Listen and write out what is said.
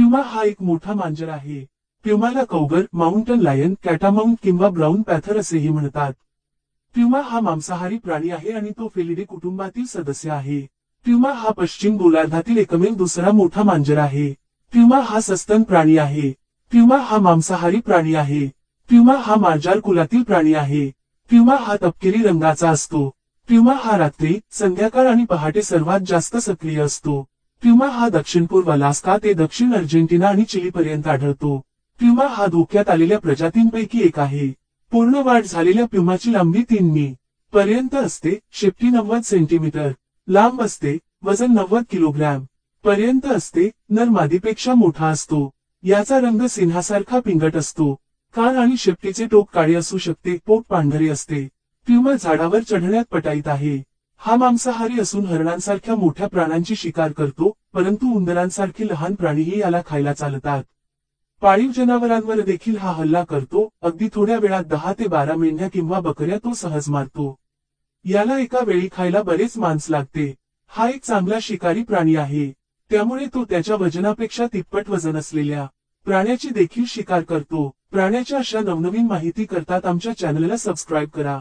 Puma हा एक मोठा मांजर आहे. प्युमाला कौगर, माउंटन लायन, कॅटामाउंट किंवा ब्राऊन पॅथर असेही म्हणतात. प्युमा हा मांसाहारी प्राणी आहे आणि तो फेलिडे कुटुंबातील सदस्य आहे. प्युमा हा पश्चिम गोलार्धातील एकमेव दुसरा मोठा मांजर आहे. प्युमा हा सस्तन प्राणी आहे. प्युमा हा मांसाहारी प्राणी आहे. प्युमा हा मार्जार कुलातील प्राणी आहे. प्युमा हा तपकिरी रंगाचा असतो. प्युमा हा रात्री, संध्याकाळ आणि पहाटे सर्वात जास्त सक्रिय असतो. प्युमा हा दक्षिण-पूर्व अलास्का ते दक्षिण अर्जेंटिना आणि चिलीपर्यंत आढळतो. प्युमा हा धोक्यात आलेल्या प्रजातींपैकी एक आहे. पूर्ण वाढ झालेल्या प्युमाची लांबी 3 मी. पर्यंत असते, शेपटी 90 सेंटीमीटर लांब असते, वजन 90 किलोग्रॅम पर्यंत असते, नर मादीपेक्षा मोठा असतो. याचा रंग सिंहासारखा पिंगट असतो. कान आणि शेपटीचे टोक काळे असू शकते, पोट पांढरे असते. प्युमा झाडावर चढण्यात पटाईत आहे. हा मांसाहारी असून हरणांसारख्या मोठ्या प्राण्यांची शिकार करतो, परंतु उंदरांसारखे लहान प्राणीही याला खायला चालतात. पाळीव जनावरांवर देखील हा हल्ला करतो, अगदी थोड्या वेळात 10 ते 12 मेंढ्या किंवा बकऱ्या तो सहज मारतो. याला एका वेळी खायला बरेच मांस लागते. हा एक चांगला शिकारी प्राणी आहे. त्यामुळे तो त्याच्या वजनापेक्षा तिप्पट वजन असलेल्या प्राण्याची देखील शिकार करतो. प्राण्याच्या अशा नवनवीन माहिती करतात आमच्या चॅनलला सबस्क्राईब करा.